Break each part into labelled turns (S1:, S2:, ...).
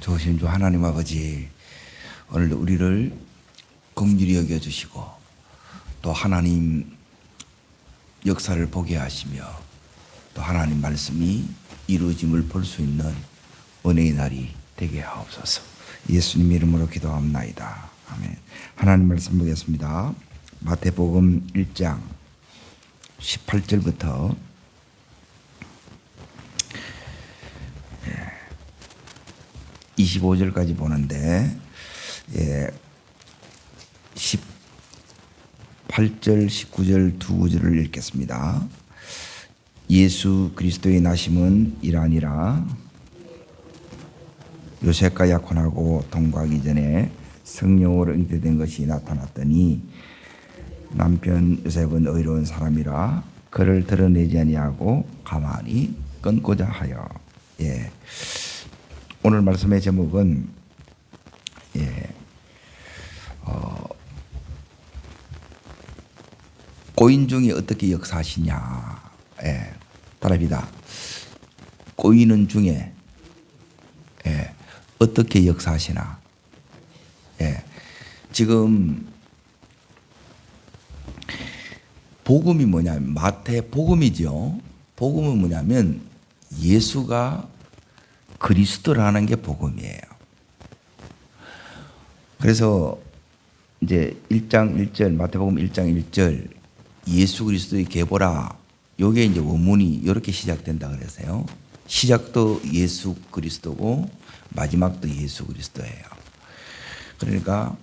S1: 좋으신 주 하나님 아버지, 오늘 우리를 긍휼히 여겨주시고 또 하나님 역사를 보게 하시며 또 하나님 말씀이 이루어짐을 볼 수 있는 은혜의 날이 되게 하옵소서. 예수님 이름으로 기도합나이다. 아멘. 하나님 말씀 보겠습니다. 마태복음 1장 18절부터 25절까지 보는데 18절, 19절 두 구절을 읽겠습니다. 예수 그리스도의 나심은 이러하니라. 요셉과 약혼하고 동거하기 전에 성령으로 잉태된 것이 나타났더니 남편 요셉은 의로운 사람이라 그를 드러내지 아니하고 가만히 끊고자 하여. 오늘 말씀의 제목은 고인 중에 어떻게 역사하시냐. 답이다. 고인은 중에 어떻게 역사하시나. 지금 복음이 뭐냐면 마태 복음이죠. 복음은 뭐냐면 예수가 그리스도라는 게 복음이에요. 그래서 이제 1장 1절 마태복음 1장 1절 예수 그리스도의 계보라. 요게 이제 원문이 이렇게 시작된다 그래서요. 시작도 예수 그리스도고 마지막도 예수 그리스도예요. 그러니까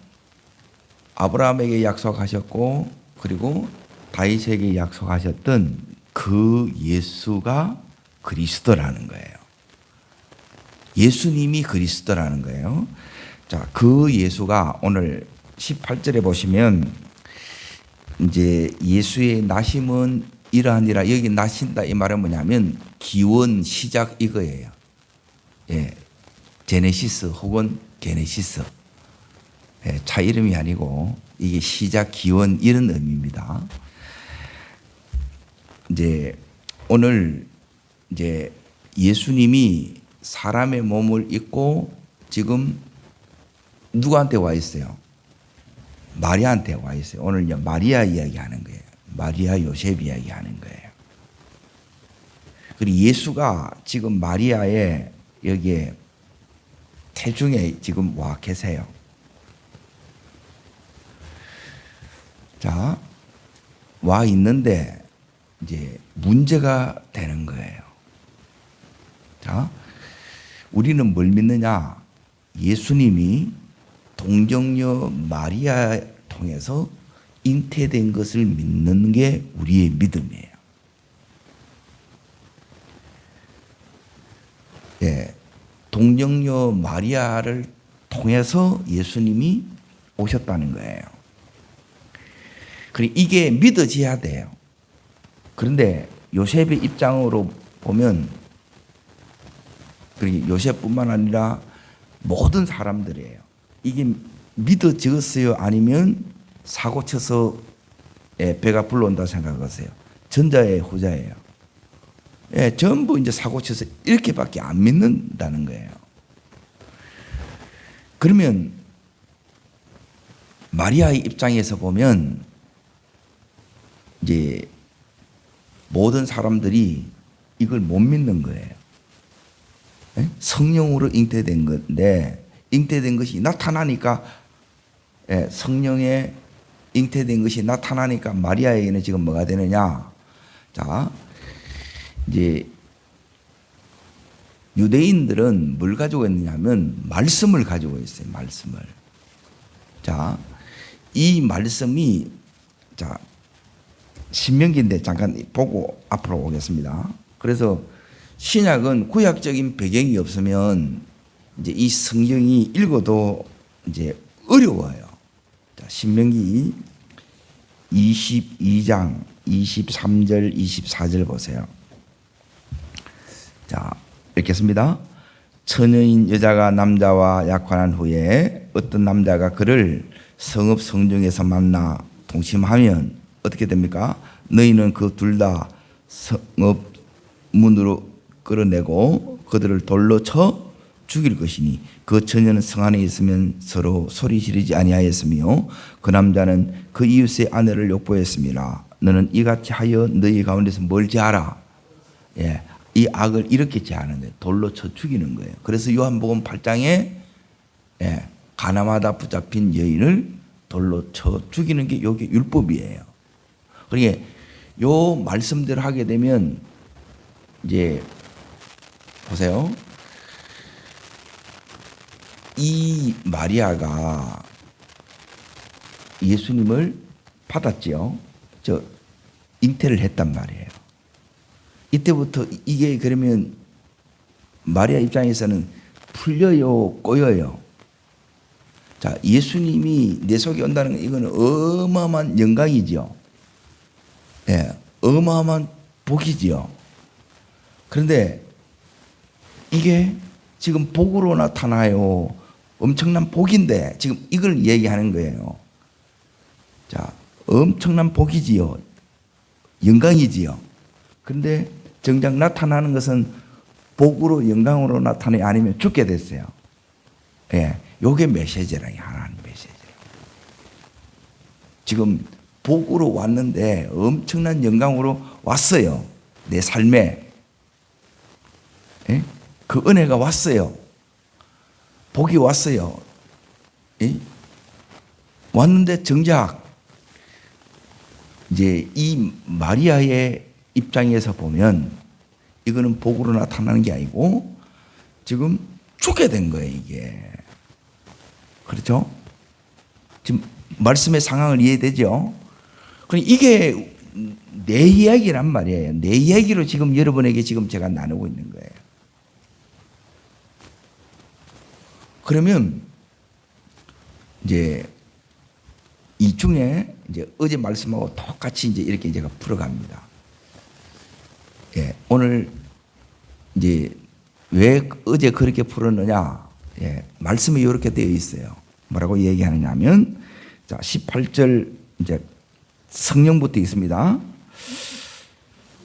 S1: 아브라함에게 약속하셨고 그리고 다윗에게 약속하셨던 그 예수가 그리스도라는 거예요. 예수님이 그리스도라는 거예요. 자, 그 예수가 오늘 18절에 보시면 이제 예수의 나심은 이러하니라. 여기 나신다 이 말은 뭐냐면 기원 시작 이거예요. 제네시스 혹은 게네시스. 차 이름이 아니고 이게 시작 기원 이런 의미입니다. 이제 오늘 이제 예수님이 사람의 몸을 입고 지금 누구한테 와 있어요? 마리아한테 와 있어요. 오늘 이제 마리아 이야기하는 거예요. 마리아 요셉 이야기하는 거예요. 그리고 예수가 지금 마리아의 여기에 태중에 지금 와 계세요. 자, 와 있는데 이제 문제가 되는 거예요. 자, 우리는 뭘 믿느냐? 예수님이 동정녀 마리아 통해서 잉태된 것을 믿는 게 우리의 믿음이에요. 동정녀 마리아를 통해서 예수님이 오셨다는 거예요. 그리고 이게 믿어져야 돼요. 그런데 요셉의 입장으로 보면 그리고 요셉뿐만 아니라 모든 사람들이에요. 이게 믿어졌어요? 아니면 사고 쳐서 배가 불러온다 생각하세요? 전자예요, 후자예요? 전부 이제 사고 쳐서 이렇게밖에 안 믿는다는 거예요. 그러면 마리아의 입장에서 보면 이제 모든 사람들이 이걸 못 믿는 거예요. 성령으로 잉태된 건데 잉태된 것이 나타나니까 성령에 잉태된 것이 나타나니까 마리아에게는 지금 뭐가 되느냐? 자, 이제 유대인들은 뭘 가지고 있느냐면 말씀을 가지고 있어요. 말씀을. 자, 이 말씀이 자 신명기인데 잠깐 보고 앞으로 오겠습니다. 그래서 신약은 구약적인 배경이 없으면 이제 이 성경이 읽어도 이제 어려워요. 자, 신명기 22장 23절 24절 보세요. 자, 읽겠습니다. 처녀인 여자가 남자와 약혼한 후에 어떤 남자가 그를 성읍 성중에서 만나 동침하면 어떻게 됩니까? 너희는 그 둘 다 성읍 문으로 끌어내고 그들을 돌로 쳐 죽일 것이니 그 처녀는 성 안에 있으면 서로 소리 지르지 아니하였으며 그 남자는 그 이웃의 아내를 욕보했습니다. 너는 이같이 하여 너희 가운데서 뭘 제하라. 예, 이 악을 이렇게 제하는 거예요. 돌로 쳐 죽이는 거예요. 그래서 요한복음 8장에 가나마다 붙잡힌 여인을 돌로 쳐 죽이는 게 이게 율법이에요. 그러니까 요 말씀대로 하게 되면 이제 보세요. 이 마리아가 예수님을 받았지요. 잉태를 했단 말이에요. 이때부터 이게 그러면 마리아 입장에서는 풀려요, 꼬여요. 자, 예수님이 내 속에 온다는 건 이거는 어마어마한 영광이죠. 예, 어마어마한 복이지요. 그런데 이게 지금 복으로 나타나요. 엄청난 복인데 지금 이걸 얘기하는 거예요. 자, 엄청난 복이지요. 영광이지요. 그런데 정작 나타나는 것은 복으로 영광으로 나타나지 아니면 죽게 됐어요. 예, 요게 메시지라니, 하나님 메시지. 지금 복으로 왔는데 엄청난 영광으로 왔어요. 내 삶에. 예? 그 은혜가 왔어요. 복이 왔어요. 예? 왔는데 정작 이제 이 마리아의 입장에서 보면 이거는 복으로 나타나는 게 아니고 지금 죽게 된 거예요, 이게. 그렇죠? 지금 말씀의 상황을 이해되죠? 그러니까 이게 내 이야기란 말이에요. 내 이야기로 지금 여러분에게 지금 제가 나누고 있는 거예요. 그러면 이제 이 중에 이제 어제 말씀하고 똑같이 이제 이렇게 제가 풀어갑니다. 예, 오늘 이제 왜 어제 그렇게 풀었느냐? 예, 말씀이 이렇게 되어 있어요. 뭐라고 얘기하느냐 하면, 자, 18절 이제 성령부터 있습니다.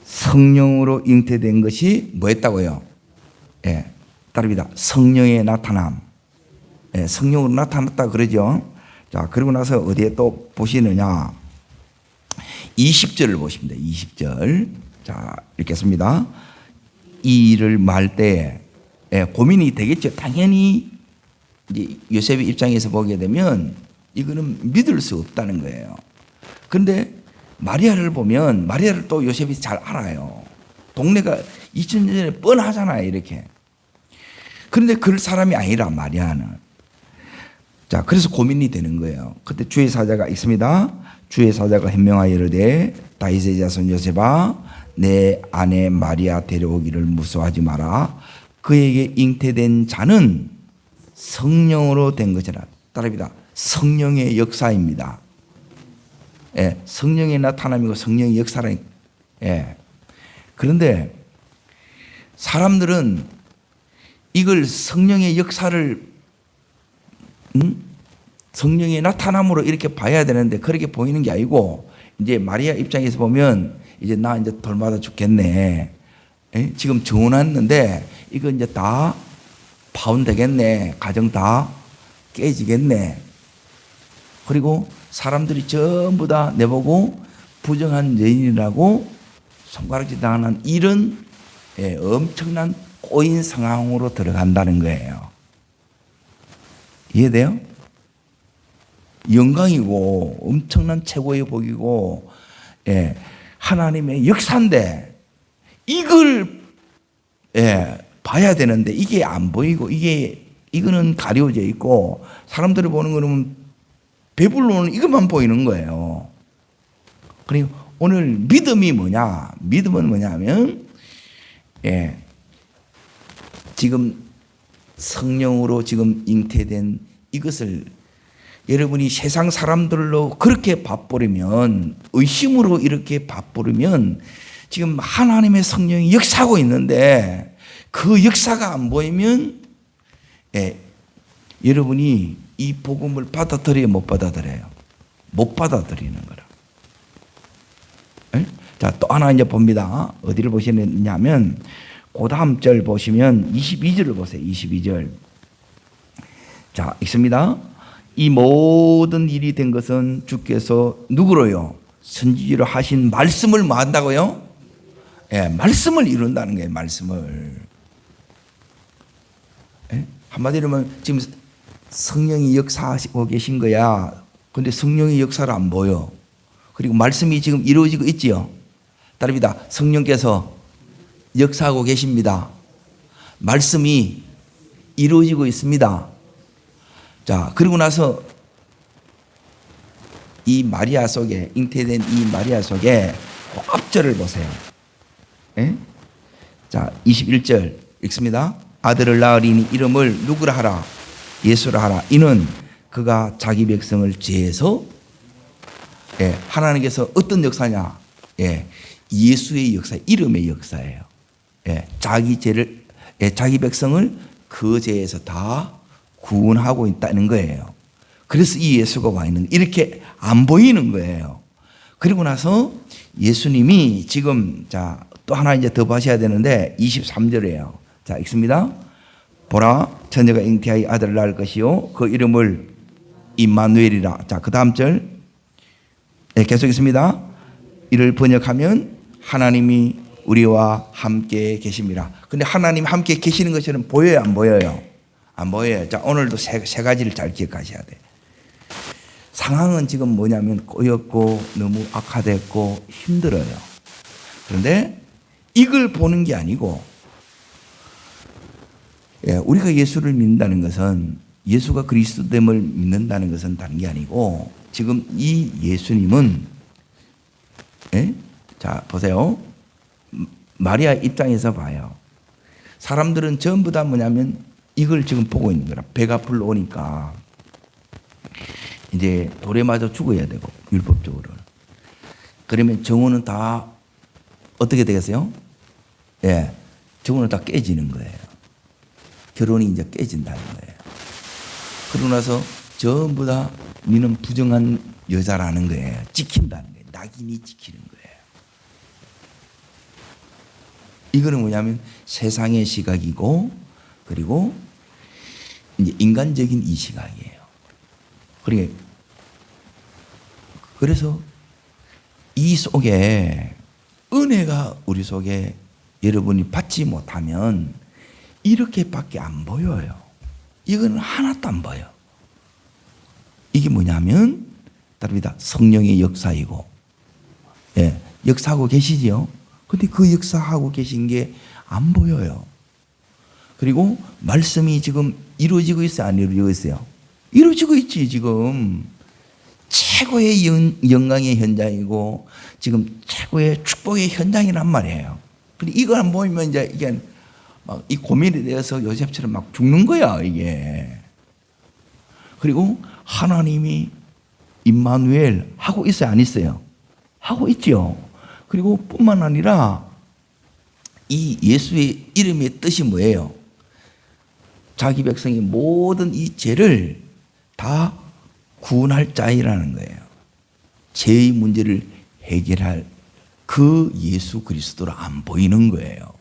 S1: 성령으로 잉태된 것이 뭐 했다고요? 예, 따릅니다. 성령의 나타남. 예, 성령으로 나타났다 그러죠. 자, 그리고 나서 어디에 또 보시느냐? 20절을 보십니다. 20절. 자, 읽겠습니다. 이 일을 말 때 고민이 되겠죠. 당연히 이제 요셉의 입장에서 보게 되면 이거는 믿을 수 없다는 거예요. 그런데 마리아를 보면 마리아를 또 요셉이 잘 알아요. 동네가 2000년 전에 뻔하잖아요, 이렇게. 그런데 그럴 사람이 아니라 마리아는. 자, 그래서 고민이 되는 거예요. 그때 주의 사자가 있습니다. 주의 사자가 현명하여 이르되 다윗의 자손 요셉아, 내 아내 마리아 데려오기를 무서워하지 마라. 그에게 잉태된 자는 성령으로 된 것이라. 따릅니다. 성령의 역사입니다. 예, 성령의 나타남이고 성령의 역사라. 예. 그런데 사람들은 이걸 성령의 역사를 성령의 나타남으로 이렇게 봐야 되는데 그렇게 보이는 게 아니고, 이제 마리아 입장에서 보면 이제 나 이제 돌마다 죽겠네. 에? 지금 정혼했는데 이거 이제 다 파혼되겠네. 가정 다 깨지겠네. 그리고 사람들이 전부 다 내보고 부정한 여인이라고 손가락질 당하는 이런 엄청난 꼬인 상황으로 들어간다는 거예요. 이해돼요? 영광이고 엄청난 최고의 복이고, 예, 하나님의 역사인데 이걸 봐야 되는데 이게 안 보이고 이거는 가려져 있고 사람들이 보는 거는 배불러는 이것만 보이는 거예요. 그리고 오늘 믿음이 뭐냐? 믿음은 뭐냐면, 예, 지금 성령으로 지금 잉태된 이것을 여러분이 세상 사람들로 그렇게 봐버리면, 의심으로 이렇게 봐버리면 지금 하나님의 성령이 역사하고 있는데 그 역사가 안 보이면 여러분이 이 복음을 받아들여요, 못 받아들여요? 못 받아들이는 거라. 자, 또 하나 이제 봅니다. 어디를 보시냐면 그 다음 절 보시면 22절을 보세요. 22절. 자, 읽습니다. 이 모든 일이 된 것은 주께서 누구로요? 선지자로 하신 말씀을 뭐 한다고요? 예, 말씀을 이룬다는 거예요. 말씀을. 예? 한마디로 하면 지금 성령이 역사하시고 계신 거야. 근데 성령의 역사를 안 보여. 그리고 말씀이 지금 이루어지고 있지요. 따릅니다. 성령께서 역사하고 계십니다. 말씀이 이루어지고 있습니다. 자, 그리고 나서 이 마리아 속에, 잉태된 이 마리아 속에 그 앞절을 보세요. 예? 자, 21절 읽습니다. 아들을 낳으리니 이름을 누구라 하라? 예수라 하라. 이는 그가 자기 백성을 죄에서, 예, 하나님께서 어떤 역사냐? 예, 예수의 역사, 이름의 역사예요. 예, 자기 죄를, 예, 자기 백성을 그 죄에서 다 구원하고 있다는 거예요. 그래서 이 예수가 와 있는, 이렇게 안 보이는 거예요. 그리고 나서 예수님이 지금, 자, 또 하나 이제 더 봐셔야 되는데 23절이에요. 자, 읽습니다. 보라, 처녀가 잉태하여 아들을 낳을 것이요 그 이름을 임마누엘이라. 자, 그 다음 절, 네, 계속 있습니다. 이를 번역하면 하나님이 우리와 함께 계십니다. 근데 하나님 함께 계시는 것처럼 보여요, 안 보여요? 안 보여요. 자, 오늘도 세 가지를 잘 기억하셔야 돼요. 상황은 지금 뭐냐면 꼬였고 너무 악화됐고 힘들어요. 그런데 이걸 보는 게 아니고, 예, 우리가 예수를 믿는다는 것은, 예수가 그리스도됨을 믿는다는 것은 다른 게 아니고, 지금 이 예수님은, 예? 자, 보세요. 마리아 입장에서 봐요. 사람들은 전부 다 뭐냐면 이걸 지금 보고 있는 거라. 배가 불러오니까 이제 돌에 맞아 죽어야 되고, 율법적으로. 그러면 정혼은 다 어떻게 되겠어요? 예, 정혼은 다 깨지는 거예요. 결혼이 이제 깨진다는 거예요. 그러고 나서 전부 다 니는 부정한 여자라는 거예요. 지킨다는 거예요. 낙인이 지키는 거예요. 이거는 뭐냐면 세상의 시각이고, 그리고 이제 인간적인 이 시각이에요. 그래서 이 속에 은혜가 우리 속에 여러분이 받지 못하면 이렇게밖에 안 보여요. 이거는 하나도 안 보여. 이게 뭐냐면 다릅니다. 성령의 역사이고, 예, 역사하고 계시지요. 근데 그 역사하고 계신 게 안 보여요. 그리고 말씀이 지금 이루어지고 있어요, 안 이루어지고 있어요? 이루어지고 있지. 지금 최고의 영광의 현장이고 지금 최고의 축복의 현장이란 말이에요. 근데 이걸 안 보이면 이제 이게 막 이 고민이 되어서 요셉처럼 막 죽는 거야, 이게. 그리고 하나님이 임마누엘 하고 있어요, 안 있어요? 하고 있죠. 그리고 뿐만 아니라 이 예수의 이름의 뜻이 뭐예요? 자기 백성의 모든 이 죄를 다 구원할 자이라는 거예요. 죄의 문제를 해결할 그 예수 그리스도로 안 보이는 거예요.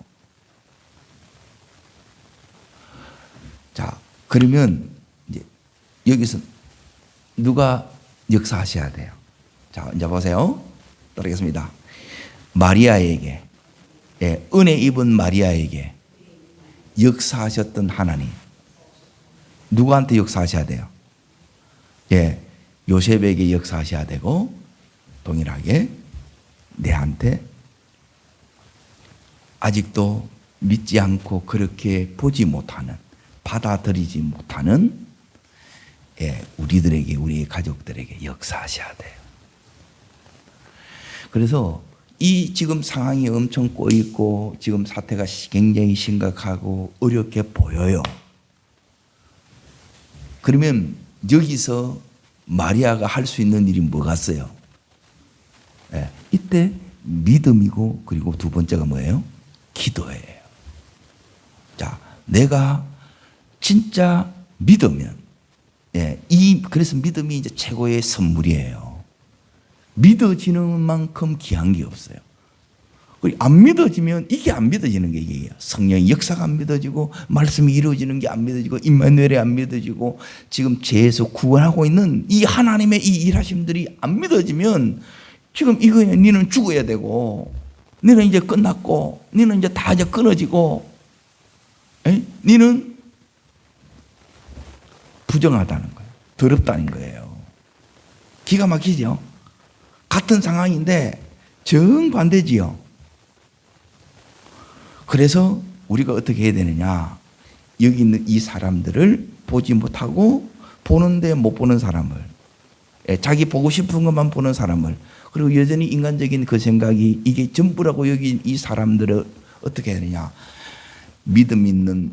S1: 자, 그러면 이제 여기서 누가 역사하셔야 돼요? 자, 이제 보세요. 따르겠습니다. 마리아에게, 예, 은혜 입은 마리아에게 역사하셨던 하나님, 누구한테 역사하셔야 돼요? 예, 요셉에게 역사하셔야 되고, 동일하게 내한테 아직도 믿지 않고 그렇게 보지 못하는, 받아들이지 못하는, 예, 우리들에게, 우리의 가족들에게 역사하셔야 돼요. 그래서 이 지금 상황이 엄청 꼬이고 지금 사태가 굉장히 심각하고 어렵게 보여요. 그러면 여기서 마리아가 할 수 있는 일이 뭐 같어요? 예, 이때 믿음이고, 그리고 두 번째가 뭐예요? 기도예요. 자, 내가 진짜 믿으면, 예, 그래서 믿음이 이제 최고의 선물이에요. 믿어지는 만큼 귀한 게 없어요. 안 믿어지면 이게 안 믿어지는 게 이게요. 성령의 역사가 안 믿어지고 말씀이 이루어지는 게 안 믿어지고 임마누엘이 안 믿어지고 지금 죄에서 구원하고 있는 이 하나님의 이 일하심들이 안 믿어지면 지금 이거에 너는 죽어야 되고 너는 이제 끝났고 너는 이제 다 이제 끊어지고 너는 부정하다는 거예요. 더럽다는 거예요. 기가 막히죠? 같은 상황인데 정반대지요. 그래서 우리가 어떻게 해야 되느냐? 여기 있는 이 사람들을 보지 못하고 보는데 못 보는 사람을, 자기 보고 싶은 것만 보는 사람을, 그리고 여전히 인간적인 그 생각이 이게 전부라고 여기 이 사람들을 어떻게 해야 되느냐? 믿음 있는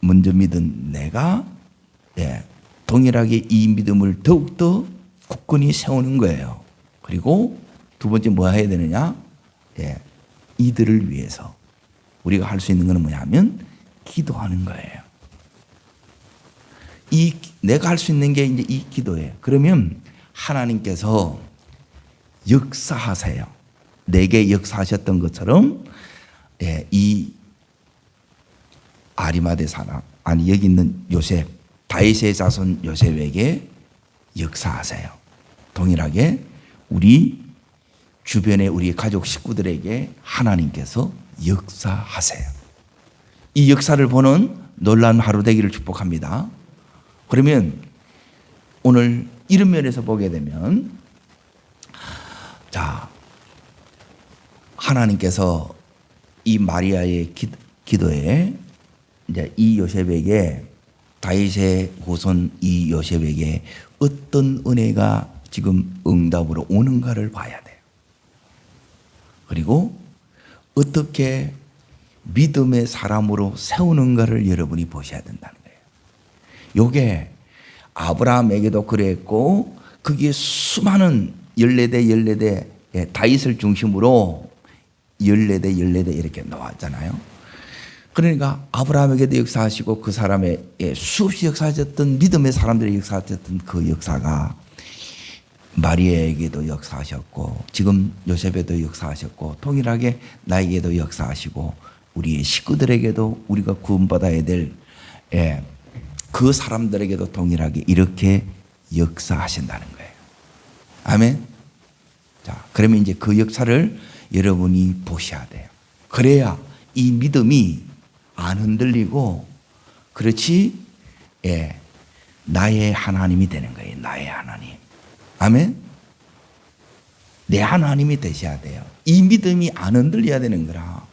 S1: 먼저 믿은 내가 동일하게 이 믿음을 더욱더 굳건히 세우는 거예요. 그리고 두 번째 뭐 해야 되느냐? 이들을 위해서 우리가 할 수 있는 것은 뭐냐면 기도하는 거예요. 내가 할 수 있는 게 이제 이 기도예요. 그러면 하나님께서 역사하세요. 내게 역사하셨던 것처럼 이 아리마대 사람, 아니 여기 있는 요셉, 다윗의 자손 요셉에게 역사하세요. 동일하게 우리 주변의 우리 가족 식구들에게 하나님께서 역사하세요. 이 역사를 보는 놀라운 하루 되기를 축복합니다. 그러면 오늘 이런 면에서 보게 되면 자, 하나님께서 이 마리아의 기도에 이제 이 요셉에게 다윗의 후손 이 요셉에게 어떤 은혜가 지금 응답으로 오는가를 봐야 돼요. 그리고 어떻게 믿음의 사람으로 세우는가를 여러분이 보셔야 된다는 거예요. 요게 아브라함에게도 그랬고 거기에 수많은 14대 다윗을 중심으로 14대 이렇게 나왔잖아요. 그러니까 아브라함에게도 역사하시고 그 사람의 수없이 역사하셨던 믿음의 사람들의 역사하셨던 그 역사가 마리아에게도 역사하셨고 지금 요셉에도 역사하셨고 동일하게 나에게도 역사하시고 우리의 식구들에게도 우리가 구원받아야 될 그 사람들에게도 동일하게 이렇게 역사하신다는 거예요. 아멘. 자, 그러면 이제 그 역사를 여러분이 보셔야 돼요. 그래야 이 믿음이 안 흔들리고 그렇지 나의 하나님이 되는 거예요. 나의 하나님. 아멘. 내 하나님이 되셔야 돼요. 이 믿음이 안 흔들려야 되는 거라.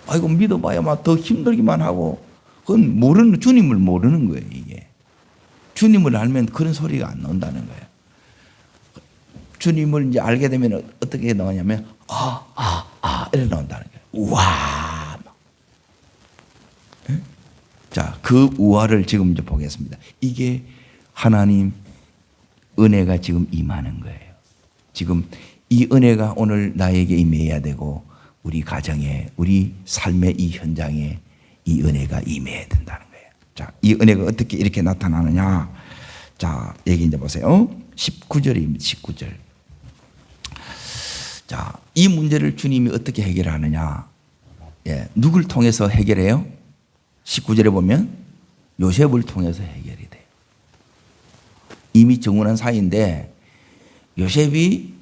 S1: 아이고 믿어봐야 막 더 힘들기만 하고 그건 모르는 주님을 모르는 거예요. 이게 주님을 알면 그런 소리가 안 나온다는 거예요. 주님을 이제 알게 되면 어떻게 나오냐면 이렇게 나온다는 거예요. 우와. 자, 그 우화를 지금 이제 보겠습니다. 이게 하나님 은혜가 지금 임하는 거예요. 지금 이 은혜가 오늘 나에게 임해야 되고 우리 가정에 우리 삶의 이 현장에 이 은혜가 임해야 된다는 거예요. 자, 이 은혜가 어떻게 이렇게 나타나느냐? 자, 여기 이제 보세요. 19절입니다. 19절. 자, 이 문제를 주님이 어떻게 해결하느냐? 누굴 통해서 해결해요? 19절에 보면 요셉을 통해서 해결이 돼요. 이미 정혼한 사이인데 요셉이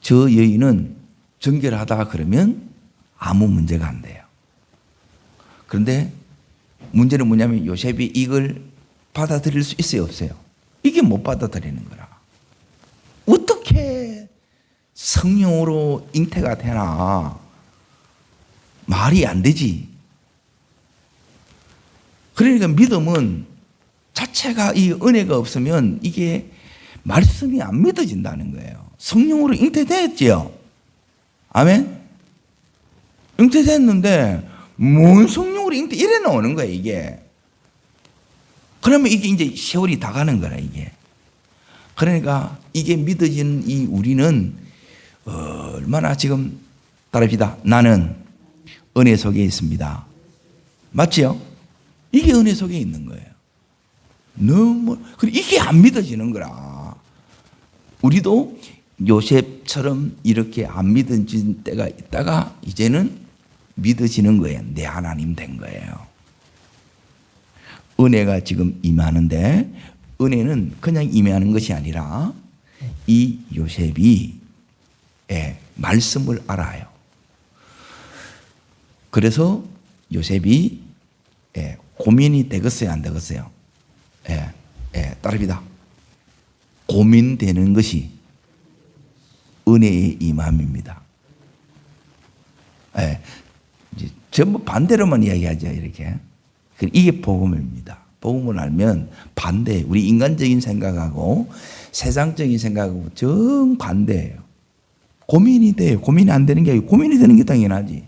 S1: 저 여인은 정결하다 그러면 아무 문제가 안 돼요. 그런데 문제는 뭐냐면 요셉이 이걸 받아들일 수 있어요, 없어요? 이게 못 받아들이는 거라. 어떻게 성령으로 잉태가 되나? 말이 안 되지. 그러니까 믿음은 자체가 이 은혜가 없으면 이게 말씀이 안 믿어진다는 거예요. 성령으로 잉태됐지요. 아멘? 잉태됐는데 뭔 성령으로 잉태 이래 나오는 거야 이게. 그러면 이게 이제 세월이 다 가는 거라 이게. 그러니까 이게 믿어지는 이 우리는 얼마나 지금 따라합시다. 나는 은혜 속에 있습니다. 맞지요? 이게 은혜 속에 있는 거예요. 너무 이게 안 믿어지는 거라. 우리도 요셉처럼 이렇게 안 믿어진 때가 있다가 이제는 믿어지는 거예요. 내 하나님 된 거예요. 은혜가 지금 임하는데 은혜는 그냥 임하는 것이 아니라 이 요셉이 말씀을 알아요. 그래서 요셉이 고민이 되겠어요, 안 되겠어요? 따릅니다. 고민되는 것이 은혜의 임함입니다. 이제 전부 반대로만 이야기하죠, 이렇게. 이게 복음입니다. 복음을 알면 반대, 우리 인간적인 생각하고 세상적인 생각하고 정반대예요. 고민이 돼요. 고민이 안 되는 게 아니고 고민이 되는 게 당연하지.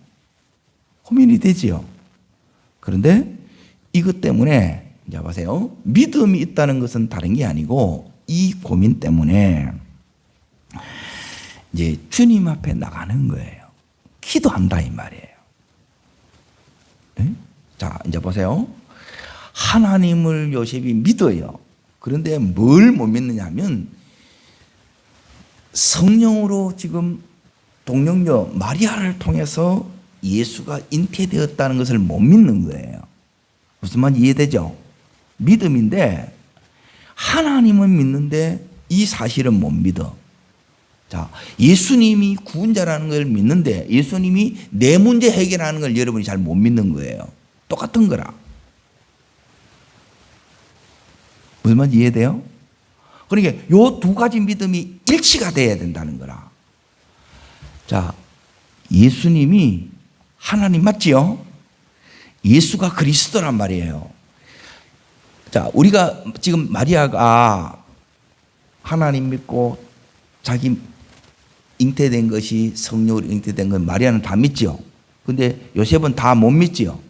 S1: 고민이 되지요. 그런데 이것 때문에 이제 보세요. 믿음이 있다는 것은 다른 게 아니고 이 고민 때문에 이제 주님 앞에 나가는 거예요. 기도한다 이 말이에요. 네? 자, 이제 보세요. 하나님을 요셉이 믿어요. 그런데 뭘 못 믿느냐 하면 성령으로 지금 동정녀 마리아를 통해서 예수가 잉태되었다는 것을 못 믿는 거예요. 무슨 말인지 이해되죠? 믿음인데 하나님은 믿는데 이 사실은 못 믿어. 자, 예수님이 구원자라는 걸 믿는데 예수님이 내 문제 해결하는 걸 여러분이 잘 못 믿는 거예요. 똑같은 거라. 무슨 말인지 이해돼요? 그러니까 요 두 가지 믿음이 일치가 돼야 된다는 거라. 자, 예수님이 하나님 맞지요? 예수가 그리스도란 말이에요. 자, 우리가 지금 마리아가 하나님 믿고 자기 잉태된 것이 성령으로 잉태된 건 마리아는 다 믿죠. 근데 요셉은 다 못 믿지요.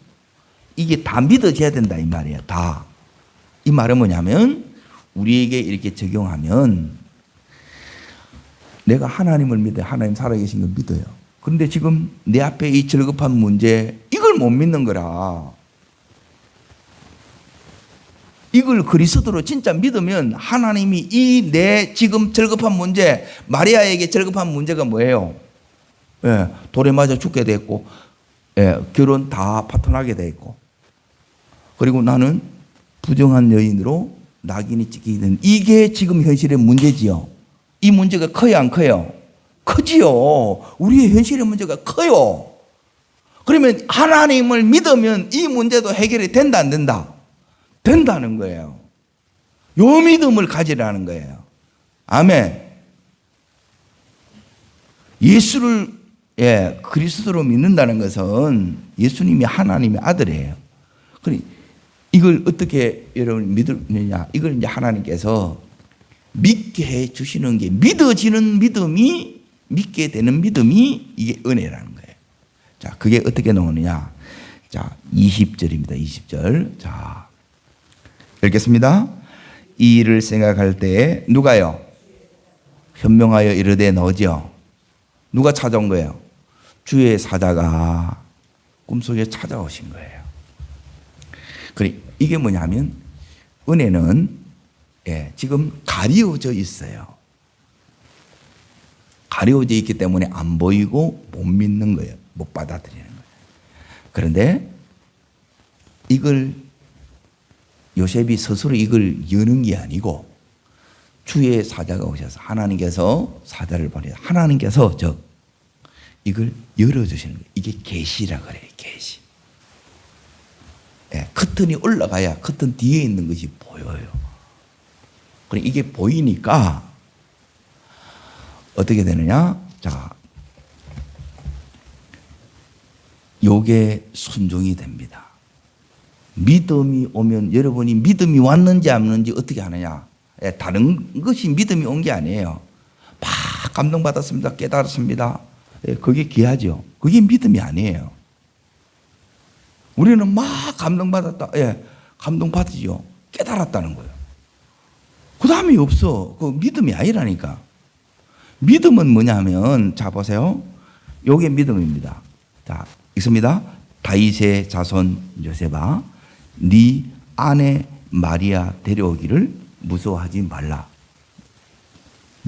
S1: 이게 다 믿어져야 된다 이 말이에요. 다. 이 말은 뭐냐면 우리에게 이렇게 적용하면 내가 하나님을 믿어요. 하나님 살아계신 걸 믿어요. 그런데 지금 내 앞에 이 절급한 문제 이걸 못 믿는 거라. 이걸 그리스도로 진짜 믿으면 하나님이 이 내 지금 절급한 문제 마리아에게 절급한 문제가 뭐예요? 돌에 맞아 죽게 됐고 결혼 다 파토나게 됐고 그리고 나는 부정한 여인으로 낙인이 찍히게 된 이게 지금 현실의 문제지요. 이 문제가 커요 안 커요? 크지요. 우리의 현실의 문제가 커요. 그러면 하나님을 믿으면 이 문제도 해결이 된다 안 된다? 된다는 거예요. 요 믿음을 가지라는 거예요. 아멘. 예수를 그리스도로 믿는다는 것은 예수님이 하나님의 아들이에요. 그러니 이걸 어떻게 여러분 믿느냐? 이걸 이제 하나님께서 믿게 해 주시는 게 믿어지는 믿음이 믿게 되는 믿음이 이게 은혜라는 거예요. 자, 그게 어떻게 나오느냐? 자, 20절입니다. 20절. 자, 읽겠습니다. 이 일을 생각할 때에 누가요? 현명하여 이르되 너지요. 누가 찾아온 거예요? 주의 사자가 꿈속에 찾아오신 거예요. 그래, 이게 뭐냐면 은혜는 지금 가려져 있어요. 가려져 있기 때문에 안 보이고 못 믿는 거예요. 못 받아들이는 거예요. 그런데 이걸 요셉이 스스로 이걸 여는 게 아니고 주의 사자가 오셔서 하나님께서 사자를 보내서 하나님께서 이걸 열어주시는 거예요. 이게 계시라 그래요. 계시. 커튼이 올라가야 커튼 뒤에 있는 것이 보여요. 그래 이게 보이니까 어떻게 되느냐? 자, 요게 순종이 됩니다. 믿음이 오면 여러분이 믿음이 왔는지 안 왔는지 어떻게 하느냐? 다른 것이 믿음이 온 게 아니에요. 막 감동받았습니다. 깨달았습니다. 그게 귀하죠. 그게 믿음이 아니에요. 우리는 막 감동받았다. 감동받으죠. 깨달았다는 거예요. 그 다음이 없어. 그 믿음이 아니라니까. 믿음은 뭐냐면, 자, 보세요. 요게 믿음입니다. 자, 있습니다. 다윗의 자손 요셉아, 네 아내 마리아 데려오기를 무서워하지 말라.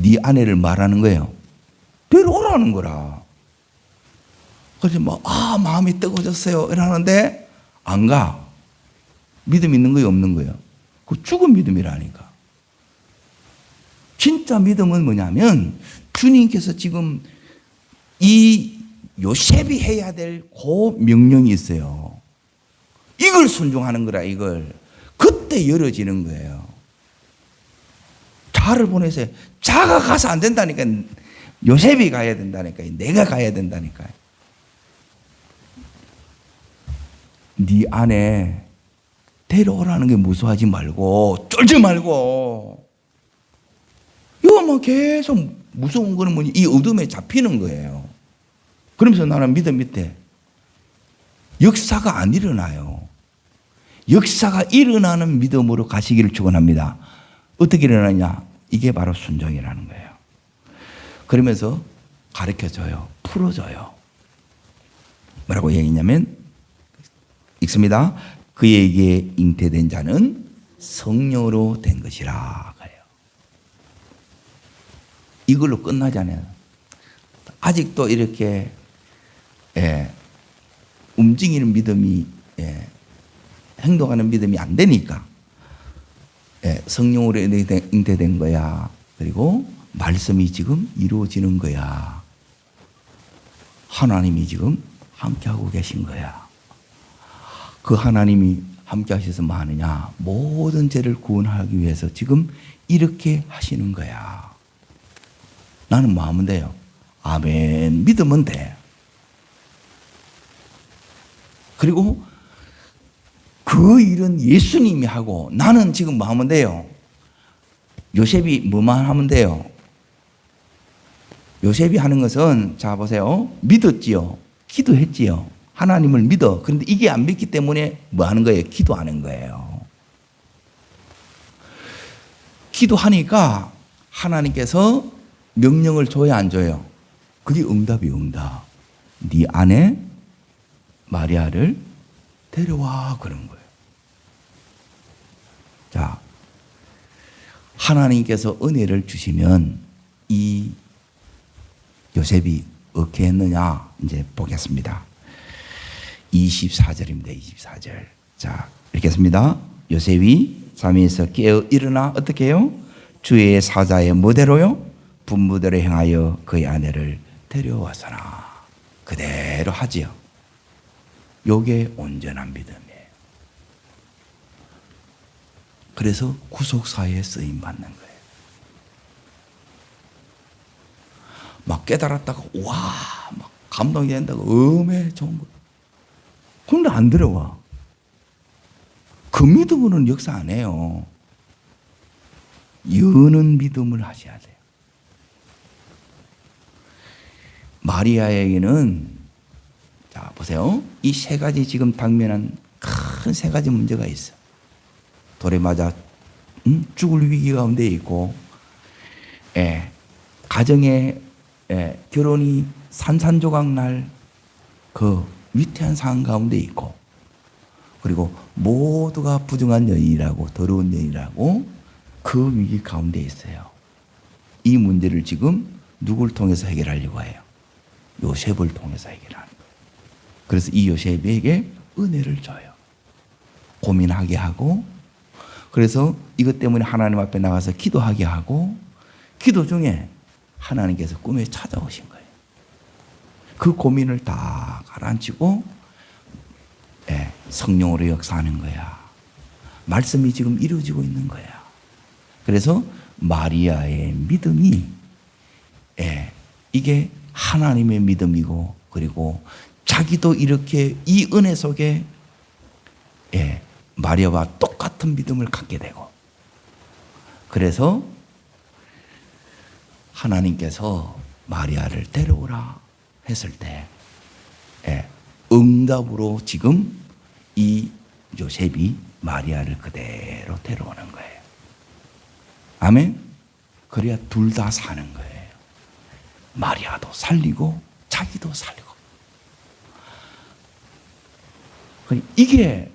S1: 네 아내를 말하는 거예요. 데려오라는 거라. 그래서 마음이 뜨거워졌어요. 이러는데 안 가. 믿음 있는 거예요, 없는 거예요? 그 죽은 믿음이라니까. 진짜 믿음은 뭐냐면 주님께서 지금 이 요셉이 해야 될 그 명령이 있어요. 이걸 순종하는 거라, 이걸. 그때 열어지는 거예요. 자를 보내세요. 자가 가서 안 된다니까. 요셉이 가야 된다니까. 내가 가야 된다니까. 네 안에 데려오라는 게 무서워하지 말고, 쫄지 말고. 이거 계속 무서운 거는 뭐니? 이 어둠에 잡히는 거예요. 그러면서 나는 믿음 밑에 역사가 안 일어나요. 역사가 일어나는 믿음으로 가시기를 축원합니다. 어떻게 일어나냐? 이게 바로 순종이라는 거예요. 그러면서 가르쳐줘요. 풀어줘요. 뭐라고 얘기했냐면, 읽습니다. 그에게 잉태된 자는 성령으로 된 것이라. 이걸로 끝나잖아요. 아직도 이렇게 움직이는 믿음이, 행동하는 믿음이 안 되니까 성령으로 잉태된 거야. 그리고 말씀이 지금 이루어지는 거야. 하나님이 지금 함께하고 계신 거야. 그 하나님이 함께 하셔서 뭐 하느냐? 모든 죄를 구원하기 위해서 지금 이렇게 하시는 거야. 나는 뭐 하면 돼요? 아멘. 믿으면 돼. 그리고 그 일은 예수님이 하고 나는 지금 뭐 하면 돼요? 요셉이 뭐만 하면 돼요? 요셉이 하는 것은, 자 보세요. 믿었지요. 기도했지요. 하나님을 믿어. 그런데 이게 안 믿기 때문에 뭐 하는 거예요? 기도하는 거예요. 기도하니까 하나님께서 명령을 줘야 안 줘요? 그게 응답이 응답. 네 아내 마리아를 데려와, 그런 거예요. 자, 하나님께서 은혜를 주시면 이 요셉이 어떻게 했느냐 이제 보겠습니다. 24절입니다. 24절. 자, 읽겠습니다. 요셉이 잠에서 깨어 일어나 어떻게 해요? 주의 사자의 뭐대로요? 분부대로 행하여 그의 아내를 데려와서나. 그대로 하지요. 요게 온전한 믿음이에요. 그래서 구속사에 쓰임 받는 거예요. 막 깨달았다가 막 감동이 된다고 음에 좋은 거. 그런데 안 들어와. 그 믿음으로는 역사 안 해요. 여는 믿음을 하셔야 돼요. 마리아에게는, 자 보세요. 이 세 가지 지금 당면한 큰 세 가지 문제가 있어. 돌에 맞아 죽을 위기 가운데 있고, 가정에 결혼이 산산조각 날 그 위태한 상황 가운데 있고, 그리고 모두가 부정한 여인이라고, 더러운 여인이라고 그 위기 가운데 있어요. 이 문제를 지금 누굴 통해서 해결하려고 해요? 요셉을 통해서 해결하는 거예요. 그래서 이 요셉에게 은혜를 줘요. 고민하게 하고, 그래서 이것 때문에 하나님 앞에 나가서 기도하게 하고, 기도 중에 하나님께서 꿈에 찾아오신 거예요. 그 고민을 다 가라앉히고 성령으로 역사하는 거야. 말씀이 지금 이루어지고 있는 거야. 그래서 마리아의 믿음이 이게 하나님의 믿음이고, 그리고 자기도 이렇게 이 은혜 속에 마리아와 똑같은 믿음을 갖게 되고, 그래서 하나님께서 마리아를 데려오라 했을 때 응답으로 지금 이 요셉이 마리아를 그대로 데려오는 거예요. 아멘. 그래야 둘 다 사는 거예요. 마리아도 살리고 자기도 살리고. 이게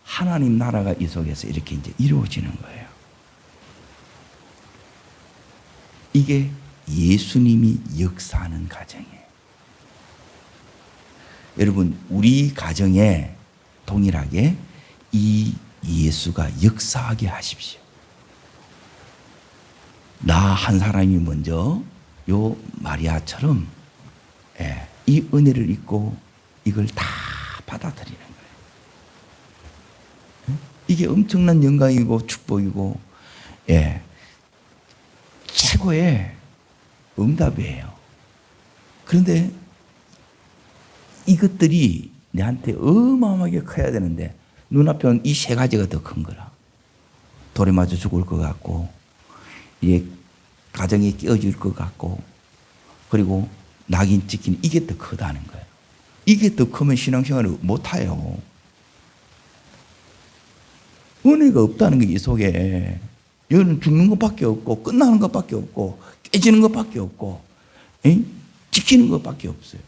S1: 하나님 나라가 이 속에서 이렇게 이제 이루어지는 거예요. 이게 예수님이 역사하는 가정이에요. 여러분, 우리 가정에 동일하게 이 예수가 역사하게 하십시오. 나 한 사람이 먼저 요 마리아처럼 이 은혜를 입고 이걸 다 받아들이는 거예요. 이게 엄청난 영광이고 축복이고 최고의 응답이에요. 그런데 이것들이 내한테 어마어마하게 커야 되는데 눈앞에 이 세 가지가 더 큰 거라. 돌에 맞아 죽을 것 같고, 가정에 끼어질 것 같고, 그리고 낙인 찍히는 이게 더 크다는 거예요. 이게 더 크면 신앙생활을 못해요. 은혜가 없다는 게 이 속에. 여기는 죽는 것밖에 없고, 끝나는 것밖에 없고, 깨지는 것밖에 없고, 지키는 것밖에 없어요.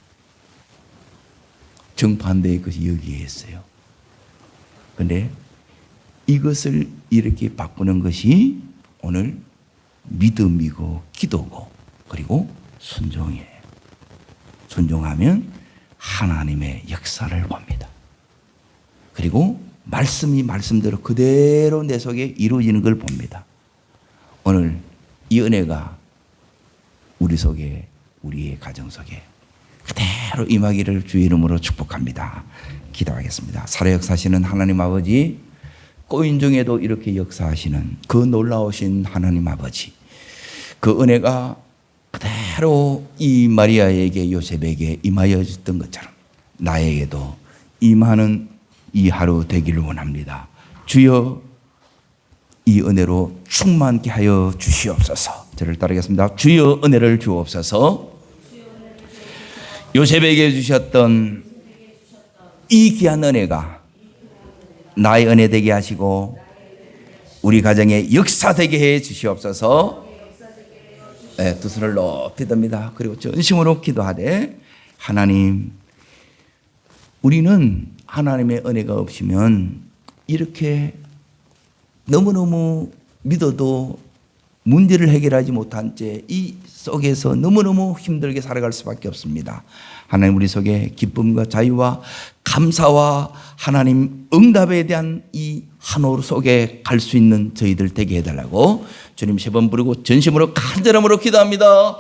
S1: 정반대의 것이 여기에 있어요. 그런데 이것을 이렇게 바꾸는 것이 오늘 믿음이고 기도고 그리고 순종이에요. 순종하면 하나님의 역사를 봅니다. 그리고 말씀이 말씀대로 그대로 내 속에 이루어지는 걸 봅니다. 오늘 이 은혜가 우리 속에, 우리의 가정 속에 그대로 임하기를 주의 이름으로 축복합니다. 기도하겠습니다. 살아역사하시는 하나님 아버지, 꼬인 중에도 이렇게 역사하시는 그 놀라우신 하나님 아버지, 그 은혜가 그대로 이 마리아에게 요셉에게 임하여졌던 것처럼 나에게도 임하는 이 하루 되기를 원합니다. 주여, 이 은혜로 충만케 하여 주시옵소서. 저를 따르겠습니다. 주여, 은혜를 주옵소서. 요셉에게 주셨던 이 귀한 은혜가 나의 은혜 되게 하시고 우리 가정에 역사되게 해 주시옵소서. 두 손을 높이 듭니다. 그리고 전심으로 기도하되, 하나님, 우리는 하나님의 은혜가 없으면 이렇게 너무너무 믿어도 문제를 해결하지 못한 채 이 속에서 너무너무 힘들게 살아갈 수밖에 없습니다. 하나님, 우리 속에 기쁨과 자유와 감사와 하나님 응답에 대한 이 한올 속에 갈 수 있는 저희들 되게 해달라고 주님 세 번 부르고 전심으로 간절함으로 기도합니다.